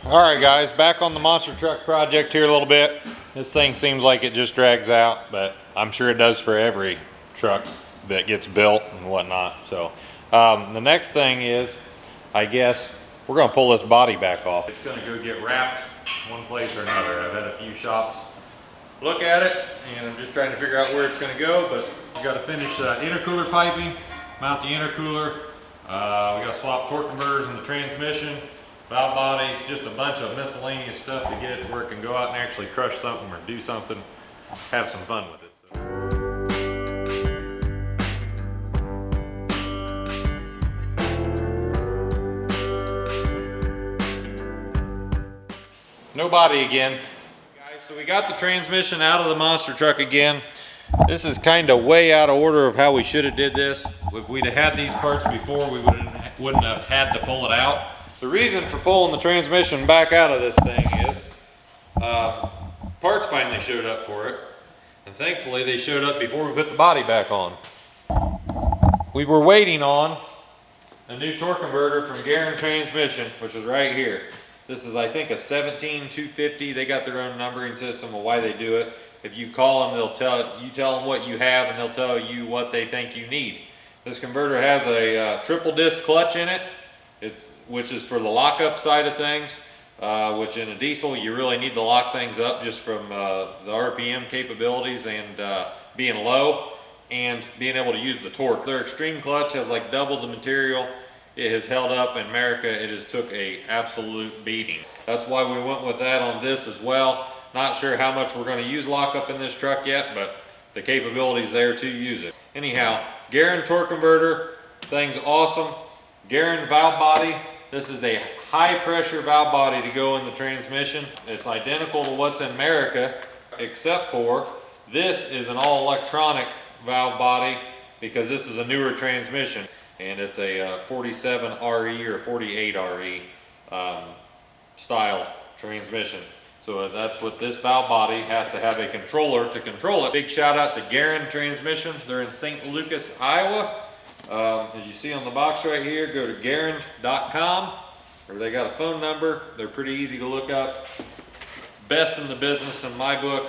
Alright guys, back on the monster truck project here a little bit. This thing seems like it just drags out, but I'm sure it does for every truck that gets built and whatnot. So the next thing is, I guess, we're going to pull this body back off. It's going to go get wrapped one place or another. I've had a few shops look at it, and I'm just trying to figure out where it's going to go, but we got to finish intercooler piping, mount the intercooler. We got to swap torque converters in the transmission, valve bodies, just a bunch of miscellaneous stuff to get it to where it can go out and actually crush something or do something, have some fun with it. No body again. Guys, so we got the transmission out of the monster truck again. This is kind of way out of order of how we should have did this. If we'd have had these parts before, we wouldn't have had to pull it out. The reason for pulling the transmission back out of this thing is parts finally showed up for it, and thankfully they showed up before we put the body back on. We were waiting on a new torque converter from Goerend Transmission, which is right here. This is, I think, a 17250. They got their own numbering system of why they do it. If you call them, you tell them what you have, and they'll tell you what they think you need. This converter has a triple disc clutch in it, which is for the lockup side of things, which in a diesel you really need to lock things up just from the RPM capabilities and being low and being able to use the torque. Their extreme clutch has like double the material. It has held up. In Merica, it has took a absolute beating. That's why we went with that on this as well. Not sure how much we're going to use lockup in this truck yet, but the capability's there to use it. Anyhow, Goerend torque converter, thing's awesome. Goerend valve body. This is a high pressure valve body to go in the transmission. It's identical to what's in Merica, except for this is an all electronic valve body because this is a newer transmission. And it's a 47 RE or 48 RE style transmission. So that's what this valve body has to have, a controller to control it. Big shout out to Goerend Transmission. They're in St. Lucas, Iowa. As you see on the box right here, go to goerend.com, or they got a phone number. They're pretty easy to look up. Best in the business in my book.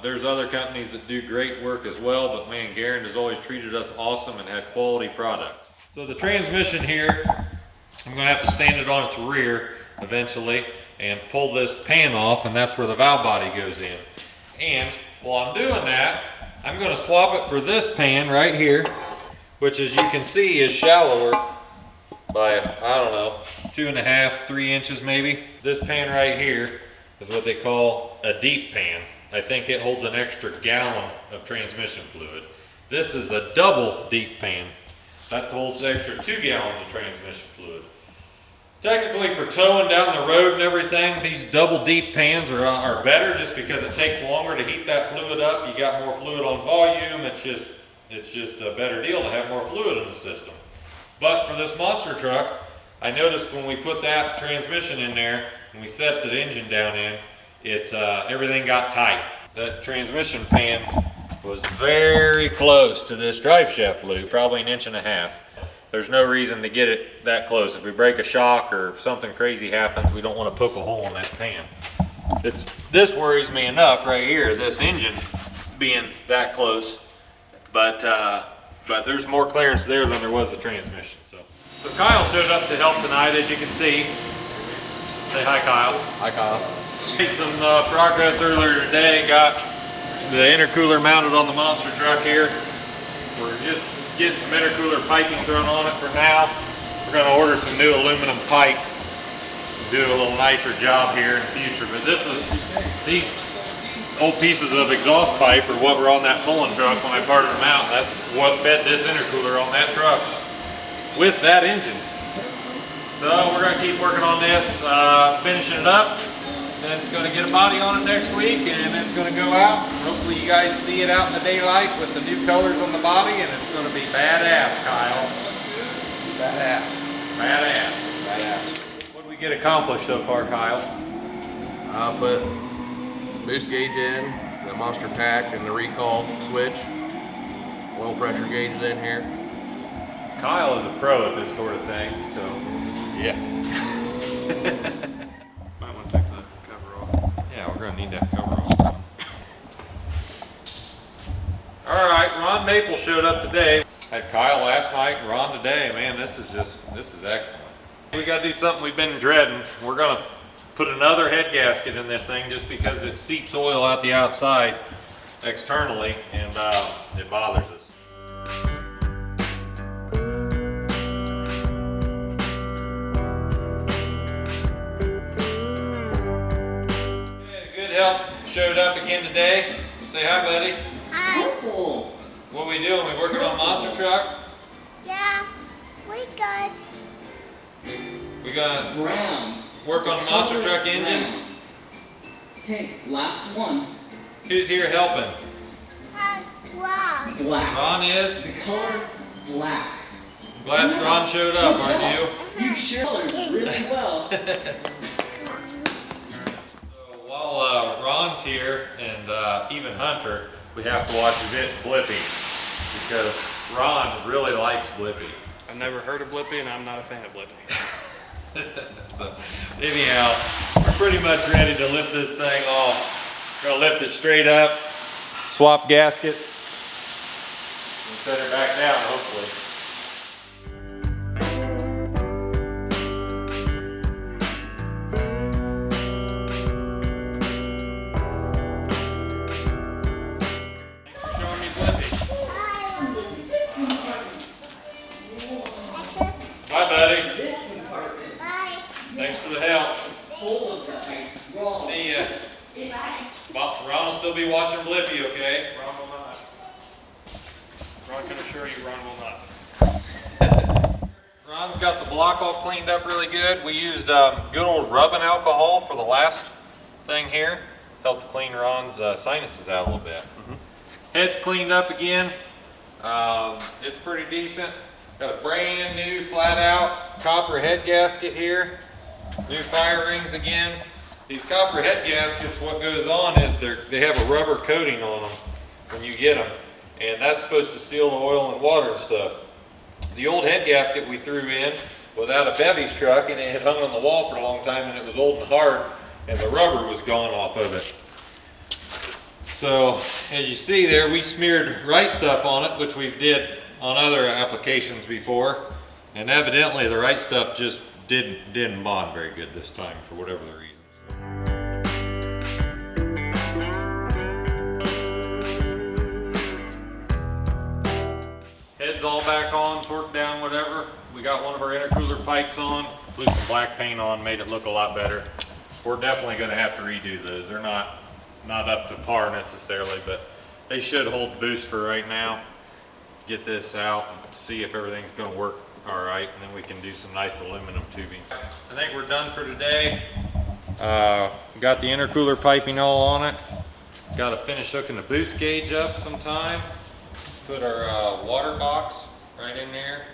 There's other companies that do great work as well, but man, Goerend has always treated us awesome and had quality products. So the transmission here, I'm going to have to stand it on its rear eventually and pull this pan off, and that's where the valve body goes in. And while I'm doing that, I'm going to swap it for this pan right here, which as you can see is shallower by, I don't know, 2.5, 3 inches maybe. This pan right here is what they call a deep pan. I think it holds an extra gallon of transmission fluid. This is a double deep pan. That holds extra 2 gallons of transmission fluid. Technically, for towing down the road and everything, these double deep pans are better just because it takes longer to heat that fluid up. You got more fluid on volume. It's just a better deal to have more fluid in the system. But for this monster truck, I noticed when we put that transmission in there and we set the engine down in, everything got tight. That transmission pan was very close to this drive shaft loop, probably 1.5 inches. There's no reason to get it that close. If we break a shock or if something crazy happens, we don't want to poke a hole in that pan. This worries me enough right here, this engine being that close, but there's more clearance there than there was the transmission. So Kyle showed up to help tonight, as you can see. Say hi, Kyle. Hi, Kyle. Made some progress earlier today. Got the intercooler mounted on the monster truck here. We're just getting some intercooler piping thrown on it for now. We're going to order some new aluminum pipe, do a little nicer job here in the future. But these old pieces of exhaust pipe are what were on that pulling truck when I parted them out. That's what fed this intercooler on that truck with that engine. So we're going to keep working on this, finishing it up. Then it's going to get a body on it next week, and it's going to go out. Hopefully you guys see it out in the daylight with the new colors on the body, and it's going to be badass, Kyle. Badass. Badass. Badass. What did we get accomplished so far, Kyle? I'll put boost gauge in, the monster tack, and the recall switch. Oil pressure gauges in here. Kyle is a pro at this sort of thing, so. Yeah. gonna need that cover on. All right, Ron Maple showed up today. Had Kyle last night and Ron today. Man, this is excellent. We gotta do something we've been dreading. We're gonna put another head gasket in this thing just because it seeps oil out the outside externally, and it bothers us. Okay, good help showed up again today. Say hi, buddy. Hi. What we doing? We working on monster truck? Yeah, we good. We gonna Brown. work on the monster truck engine? Brown. Okay, last one. Who's here helping? Wow. Black. Ron is? The color black. Glad Ron showed up, aren't you? You share colors really well. So while Ron's here and even Hunter, we have to watch Blippi because Ron really likes Blippi. I've never heard of Blippi, and I'm not a fan of Blippi. So anyhow, we're pretty much ready to lift this thing off. We're gonna lift it straight up, swap gasket, and set it back down hopefully. Thanks for showing me Blippi. Bye, buddy. This compartment Bye. Thanks for the help. full of guys. Wrong. See ya. Ron will still be watching Blippi, okay? Ron will not. Ron can assure you, Ron will not. Ron's got the block all cleaned up really good. We used good old rubbing alcohol for the last thing here. Helped clean Ron's sinuses out a little bit. Head's cleaned up again. It's pretty decent. Got a brand new flat out copper head gasket here. New fire rings again. These copper head gaskets, what goes on is they have a rubber coating on them when you get them. And that's supposed to seal the oil and water and stuff. The old head gasket we threw in was out of Bevy's truck, and it had hung on the wall for a long time, and it was old and hard, and the rubber was gone off of it. So as you see there, we smeared right stuff on it, which we've did on other applications before, and evidently the right stuff just didn't bond very good this time for whatever the reason. Head's all back on, torqued down, whatever. We got one of our intercooler pipes on, blew some black paint on, made it look a lot better. We're definitely gonna have to redo those. They're not up to par necessarily, but they should hold boost for right now. Get this out and see if everything's gonna work all right, and then we can do some nice aluminum tubing. I think we're done for today. Got the intercooler piping all on it. Got to finish hooking the boost gauge up sometime. Put our water box right in there.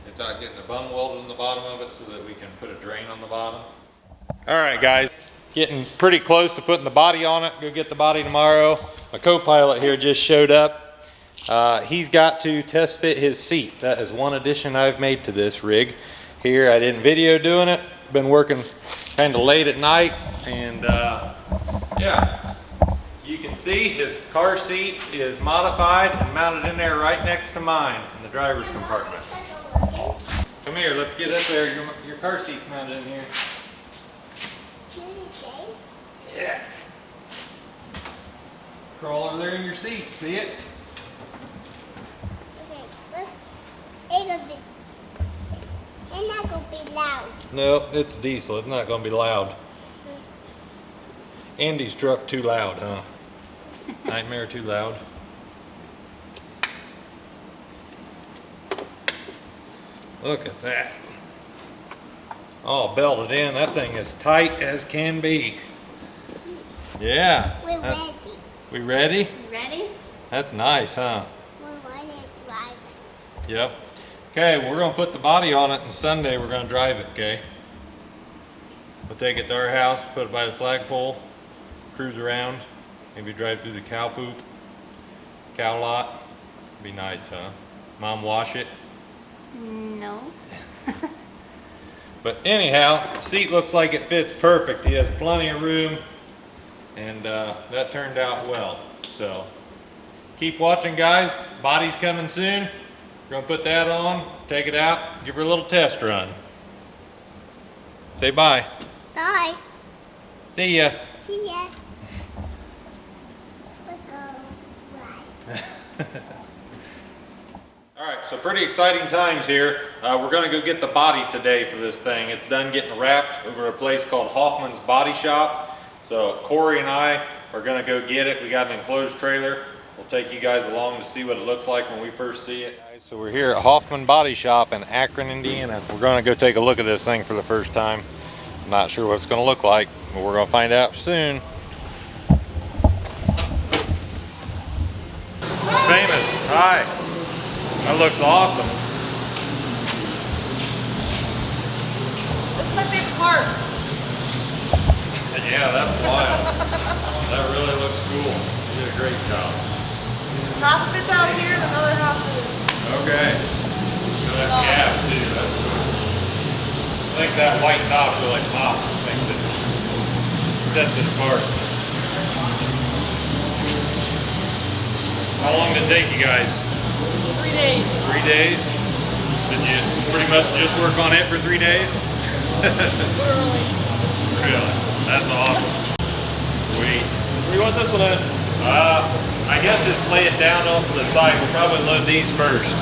It's not getting a bung welded in the bottom of it so that we can put a drain on the bottom. All right, guys, getting pretty close to putting the body on it. Go get the body tomorrow. My co-pilot here just showed up. He's got to test fit his seat. That is one addition I've made to this rig here. I didn't video doing it. Been working kind of late at night, and yeah, you can see his car seat is modified and mounted in there right next to mine in the driver's compartment. Come here, let's get up there. Your car seat's mounted in here. Yeah. Crawl over there in your seat. See it? It's not gonna be loud. No, it's diesel. It's not going to be loud. Andy's truck too loud, huh? Nightmare too loud. Look at that. All belted in. That thing is tight as can be. Yeah. We're ready. We ready? Ready? That's nice, huh? We're ready to drive. Yep. Okay, we're going to put the body on it, and Sunday we're going to drive it, okay? We'll take it to our house, put it by the flagpole, cruise around, maybe drive through the cow poop, cow lot. Be nice, huh? Mom wash it. No. But anyhow, the seat looks like it fits perfect. He has plenty of room. and that turned out well. So keep watching, guys. Body's coming soon. We're gonna put that on, take it out, give her a little test run. Say bye. Bye. See ya. See ya. Bye. All right, so pretty exciting times here. We're gonna go get the body today for this thing. It's done getting wrapped over a place called Hoffman's Body Shop. So Corey and I are gonna go get it. We got an enclosed trailer. We'll take you guys along to see what it looks like when we first see it. So we're here at Hoffman Body Shop in Akron, Indiana. We're gonna go take a look at this thing for the first time. I'm not sure what it's gonna look like, but we're gonna find out soon. Famous, hi. That looks awesome. This is my favorite part. Yeah, that's wild. That really looks cool. You did a great job. Half of it's out here, the other half is. Okay. So that gap too, that's cool. I think that white top really pops, makes it, sets it apart. How long did it take you guys? 3 days. 3 days? Did you pretty much just work on it for 3 days? Literally. Really? That's awesome. Sweet. Where do you want this one at? I guess just lay it down off to the side. We'll probably load these first.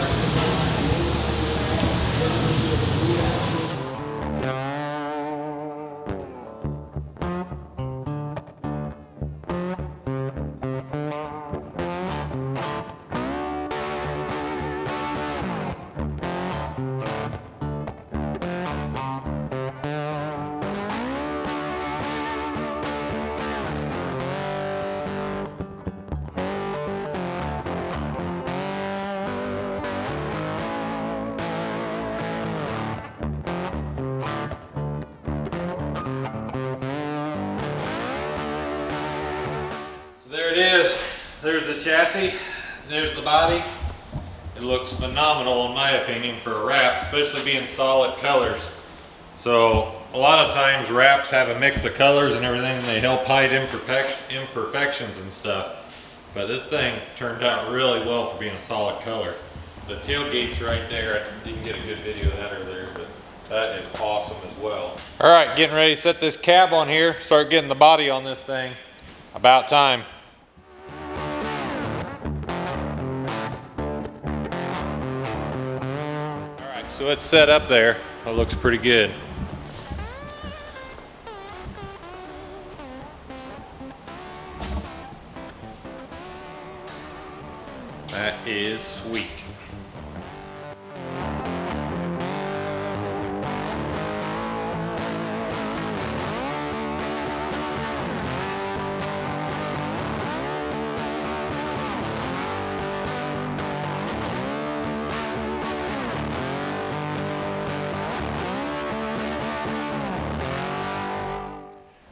There it is. There's the chassis. There's the body. It looks phenomenal in my opinion for a wrap, especially being solid colors. So a lot of times wraps have a mix of colors and everything, and they help hide imperfections and stuff. But this thing turned out really well for being a solid color. The tailgate's right there. I didn't get a good video of that earlier, but that is awesome as well. All right, getting ready to set this cab on here, start getting the body on this thing. About time. So it's set up there. That looks pretty good. That is sweet.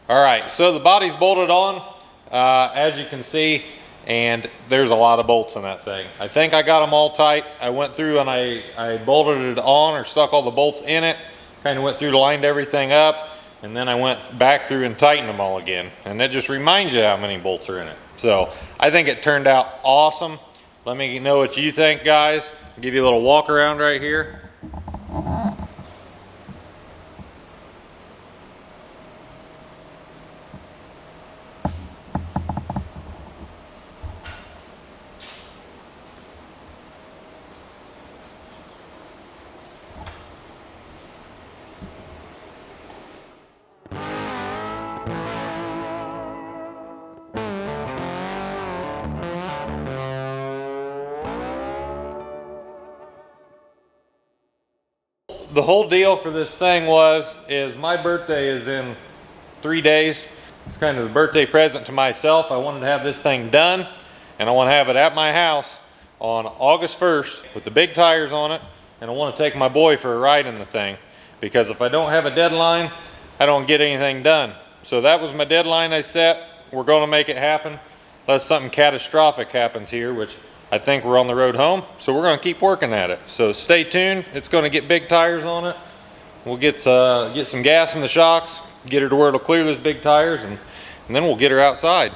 All right, so the body's bolted on, as you can see, and there's a lot of bolts in that thing. I think I got them all tight. I went through and I bolted it on or stuck all the bolts in it, kind of went through, lined everything up, and then I went back through and tightened them all again. And that just reminds you how many bolts are in it. So I think it turned out awesome. Let me know what you think, guys. I'll give you a little walk around right here. The whole deal for this thing is my birthday is in 3 days. It's kind of a birthday present to myself. I wanted to have this thing done, and I want to have it at my house on August 1st with the big tires on it, and I want to take my boy for a ride in the thing, because if I don't have a deadline, I don't get anything done. So that was my deadline I set. We're going to make it happen unless something catastrophic happens here, which I think we're on the road home, so we're going to keep working at it. So stay tuned. It's going to get big tires on it. We'll get some gas in the shocks, get her to where it'll clear those big tires, and and then we'll get her outside.